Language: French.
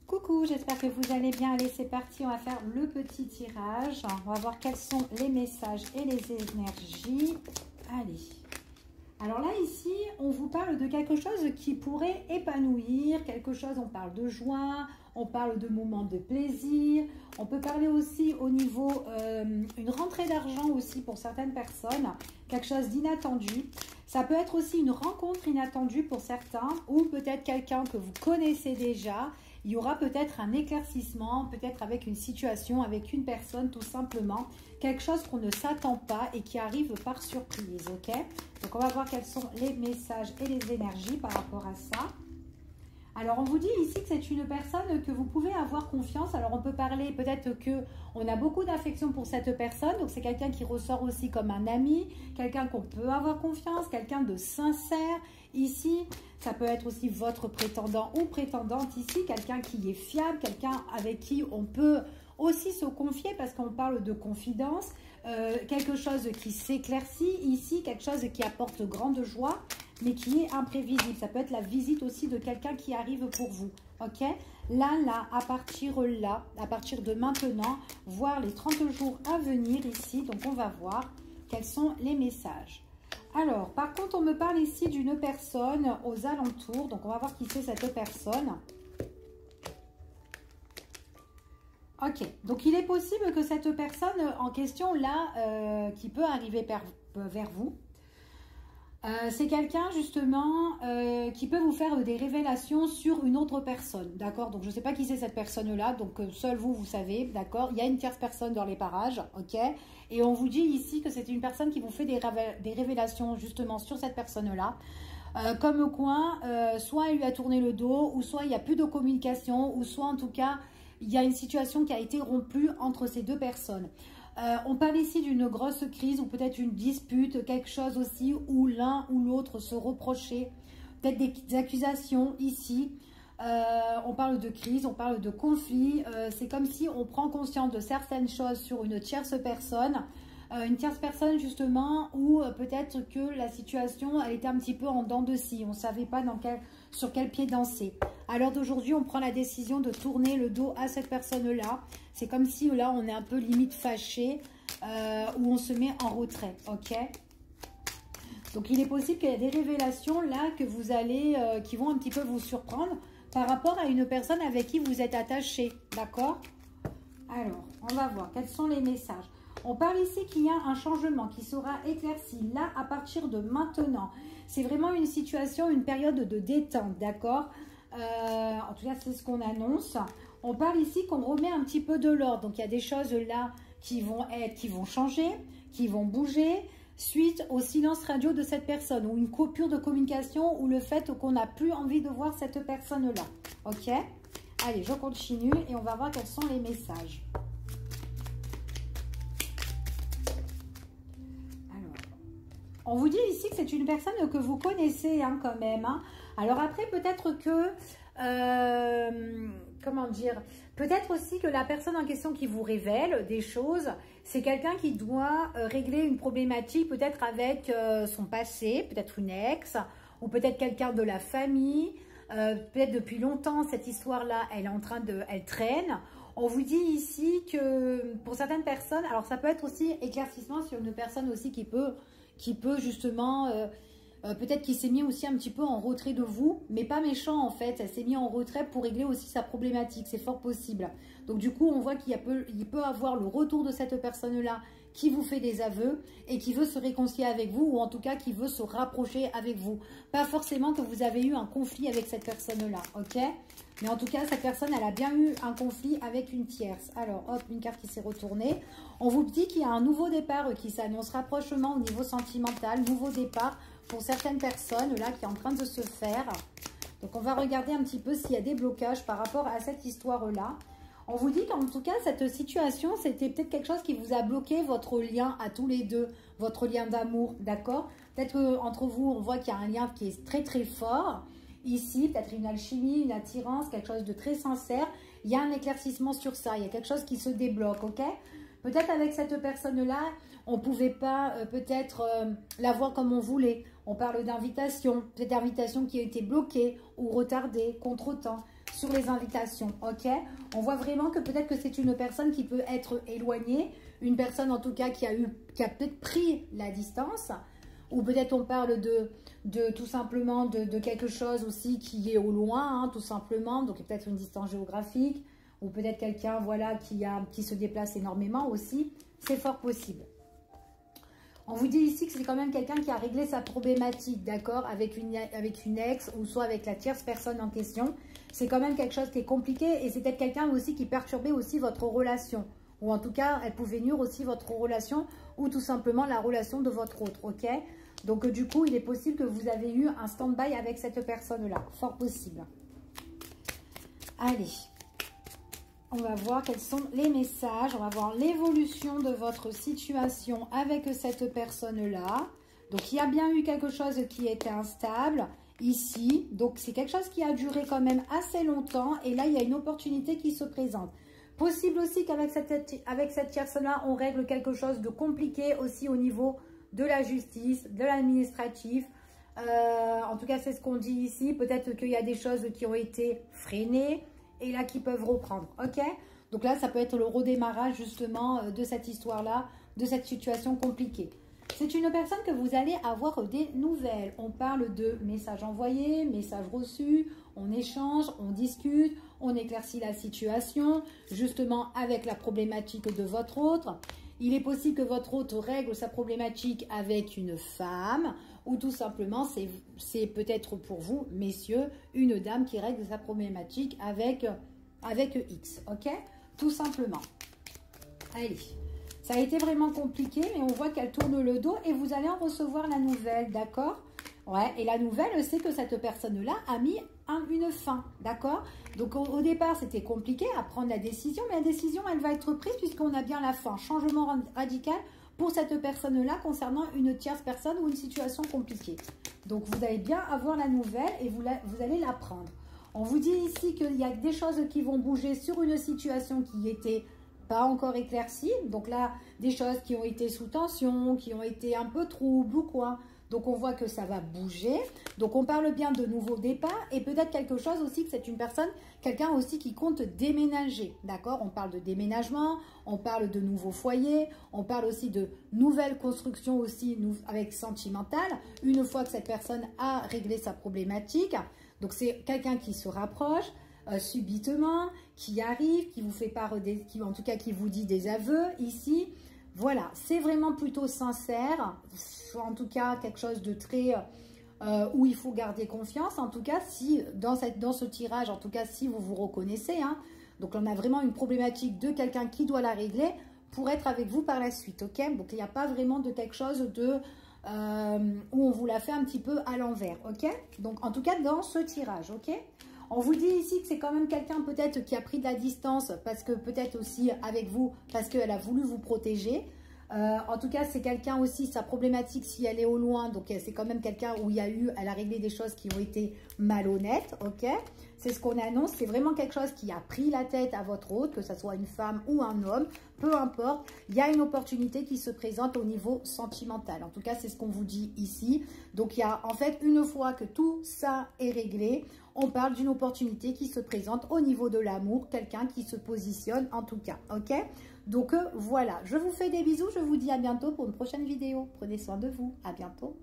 Coucou, j'espère que vous allez bien. Allez, c'est parti, on va faire le petit tirage. On va voir quels sont les messages et les énergies. Allez. Alors là, ici, on vous parle de quelque chose qui pourrait épanouir. Quelque chose, on parle de joie, on parle de moments de plaisir. On peut parler aussi au niveau, une rentrée d'argent aussi pour certaines personnes. Quelque chose d'inattendu. Ça peut être aussi une rencontre inattendue pour certains ou peut-être quelqu'un que vous connaissez déjà. Il y aura peut-être un éclaircissement, peut-être avec une situation, avec une personne tout simplement. Quelque chose qu'on ne s'attend pas et qui arrive par surprise, ok? Donc on va voir quels sont les messages et les énergies par rapport à ça. Alors on vous dit ici que c'est une personne que vous pouvez avoir confiance. Alors on peut parler peut-être qu'on a beaucoup d'affection pour cette personne. Donc c'est quelqu'un qui ressort aussi comme un ami, quelqu'un qu'on peut avoir confiance, quelqu'un de sincère. Ici, ça peut être aussi votre prétendant ou prétendante ici, quelqu'un qui est fiable, quelqu'un avec qui on peut aussi se confier parce qu'on parle de confidence, quelque chose qui s'éclaircit ici, quelque chose qui apporte grande joie, mais qui est imprévisible. Ça peut être la visite aussi de quelqu'un qui arrive pour vous, ok? Là, à partir de maintenant, voire les 30 jours à venir ici, donc on va voir quels sont les messages. Alors, par contre, on me parle ici d'une personne aux alentours. Donc, on va voir qui c'est cette personne. Ok, donc il est possible que cette personne en question, là, qui peut arriver vers vous, c'est quelqu'un justement qui peut vous faire des révélations sur une autre personne, d'accord? Donc je ne sais pas qui c'est cette personne-là, donc seul vous savez, d'accord? Il y a une tierce personne dans les parages, ok? Et on vous dit ici que c'est une personne qui vous fait des révélations justement sur cette personne-là. Comme quoi, soit elle lui a tourné le dos, ou soit il n'y a plus de communication, ou soit en tout cas, il y a une situation qui a été rompue entre ces deux personnes. On parle ici d'une grosse crise ou peut-être une dispute, quelque chose aussi où l'un ou l'autre se reprochait, peut-être des accusations ici. On parle de crise, on parle de conflit. C'est comme si on prend conscience de certaines choses sur une tierce personne. Une tierce personne justement où peut-être que la situation elle était un petit peu en dents de scie. On ne savait pas sur quel pied danser. À l'heure d'aujourd'hui, on prend la décision de tourner le dos à cette personne-là. C'est comme si là, on est un peu limite fâché où on se met en retrait, ok? Donc, il est possible qu'il y ait des révélations là que vous allez, qui vont un petit peu vous surprendre par rapport à une personne avec qui vous êtes attaché, d'accord? Alors, on va voir quels sont les messages. On parle ici qu'il y a un changement qui sera éclairci là à partir de maintenant. C'est vraiment une situation, une période de détente, d'accord? En tout cas, c'est ce qu'on annonce. On parle ici qu'on remet un petit peu de l'ordre. Donc, il y a des choses là qui vont changer, qui vont bouger suite au silence radio de cette personne ou une coupure de communication ou le fait qu'on n'a plus envie de voir cette personne-là. Ok? Allez, je continue et on va voir quels sont les messages. On vous dit ici que c'est une personne que vous connaissez hein, quand même. Hein. Alors après, peut-être que, comment dire, peut-être aussi que la personne en question qui vous révèle des choses, c'est quelqu'un qui doit régler une problématique peut-être avec son passé, peut-être une ex, ou peut-être quelqu'un de la famille. Peut-être depuis longtemps, cette histoire-là, elle traîne. On vous dit ici que pour certaines personnes, alors ça peut être aussi éclaircissement sur une personne aussi qui peut justement, peut-être qu'il s'est mis aussi un petit peu en retrait de vous, mais pas méchant en fait, elle s'est mis en retrait pour régler aussi sa problématique, c'est fort possible. Donc du coup, on voit qu'il peut avoir le retour de cette personne-là qui vous fait des aveux et qui veut se réconcilier avec vous ou en tout cas qui veut se rapprocher avec vous. Pas forcément que vous avez eu un conflit avec cette personne-là, ok? Mais en tout cas, cette personne, elle a bien eu un conflit avec une tierce. Alors, hop, une carte qui s'est retournée. On vous dit qu'il y a un nouveau départ qui s'annonce, rapprochement au niveau sentimental, nouveau départ pour certaines personnes, là, qui est en train de se faire. Donc, on va regarder un petit peu s'il y a des blocages par rapport à cette histoire-là. On vous dit qu'en tout cas, cette situation, c'était peut-être quelque chose qui vous a bloqué votre lien à tous les deux, votre lien d'amour, d'accord? Peut-être qu'entre vous, on voit qu'il y a un lien qui est très, très fort. Ici, peut-être une alchimie, une attirance, quelque chose de très sincère. Il y a un éclaircissement sur ça, il y a quelque chose qui se débloque, ok? Peut-être avec cette personne-là, on ne pouvait pas peut-être la voir comme on voulait. On parle d'invitation, peut-être d'invitation qui a été bloquée ou retardée, contre-temps. sur les invitations, ok? On voit vraiment que peut-être que c'est une personne qui peut être éloignée, une personne en tout cas qui a peut-être pris la distance, ou peut-être on parle de tout simplement de quelque chose aussi qui est au loin, hein, tout simplement, donc peut-être une distance géographique, ou peut-être quelqu'un voilà, qui se déplace énormément aussi, c'est fort possible. On vous dit ici que c'est quand même quelqu'un qui a réglé sa problématique, d'accord, avec une ex ou soit avec la tierce personne en question. C'est quand même quelque chose qui est compliqué et c'est peut-être quelqu'un aussi qui perturbait aussi votre relation. Ou en tout cas, elle pouvait nuire aussi votre relation ou tout simplement la relation de votre autre, ok? Donc du coup, il est possible que vous avez eu un stand-by avec cette personne-là, fort possible. Allez. On va voir quels sont les messages. On va voir l'évolution de votre situation avec cette personne-là. Donc, il y a bien eu quelque chose qui était instable ici. Donc, c'est quelque chose qui a duré quand même assez longtemps. Et là, il y a une opportunité qui se présente. Possible aussi qu'avec cette personne-là, on règle quelque chose de compliqué aussi au niveau de la justice, de l'administratif. En tout cas, c'est ce qu'on dit ici. Peut-être qu'il y a des choses qui ont été freinées et là qui peuvent reprendre, ok? Donc là, ça peut être le redémarrage justement de cette histoire-là, de cette situation compliquée. C'est une personne que vous allez avoir des nouvelles. On parle de messages envoyés, messages reçus, on échange, on discute, on éclaircit la situation, justement avec la problématique de votre autre. Il est possible que votre autre règle sa problématique avec une femme ou tout simplement, c'est peut-être pour vous, messieurs, une dame qui règle sa problématique avec X, ok? Tout simplement. Allez, ça a été vraiment compliqué, mais on voit qu'elle tourne le dos et vous allez en recevoir la nouvelle, d'accord? Ouais, et la nouvelle, c'est que cette personne-là a mis une fin, d'accord? Donc au départ, c'était compliqué à prendre la décision, mais la décision, elle va être prise puisqu'on a bien la fin. Changement radical pour cette personne-là concernant une tierce personne ou une situation compliquée. Donc vous allez bien avoir la nouvelle et vous allez la prendre. On vous dit ici qu'il y a des choses qui vont bouger sur une situation qui n'était pas encore éclaircie. Donc là, des choses qui ont été sous tension, qui ont été un peu troubles ou quoi. Donc, on voit que ça va bouger. Donc, on parle bien de nouveaux départs et peut-être quelque chose aussi que c'est une personne, quelqu'un aussi qui compte déménager. D'accord? On parle de déménagement, on parle de nouveaux foyers, on parle aussi de nouvelles constructions aussi avec sentimental. Une fois que cette personne a réglé sa problématique. Donc, c'est quelqu'un qui se rapproche subitement, qui arrive, qui vous fait part, en tout cas qui vous dit des aveux ici. Voilà, c'est vraiment plutôt sincère, en tout cas quelque chose de très où il faut garder confiance. En tout cas, si dans ce tirage, en tout cas si vous vous reconnaissez, hein, donc on a vraiment une problématique de quelqu'un qui doit la régler pour être avec vous par la suite, ok? Donc il n'y a pas vraiment de quelque chose de où on vous la fait un petit peu à l'envers, ok? Donc en tout cas dans ce tirage, ok? On vous dit ici que c'est quand même quelqu'un peut-être qui a pris de la distance parce que peut-être aussi avec vous, parce qu'elle a voulu vous protéger. En tout cas, c'est quelqu'un aussi, sa problématique, si elle est au loin, donc c'est quand même quelqu'un où elle a réglé des choses qui ont été malhonnêtes, ok? C'est ce qu'on annonce, c'est vraiment quelque chose qui a pris la tête à votre hôte, que ce soit une femme ou un homme, peu importe, il y a une opportunité qui se présente au niveau sentimental. En tout cas, c'est ce qu'on vous dit ici. Donc, il y a en fait, une fois que tout ça est réglé, on parle d'une opportunité qui se présente au niveau de l'amour, quelqu'un qui se positionne en tout cas, ok? Donc voilà, je vous fais des bisous, je vous dis à bientôt pour une prochaine vidéo. Prenez soin de vous, à bientôt.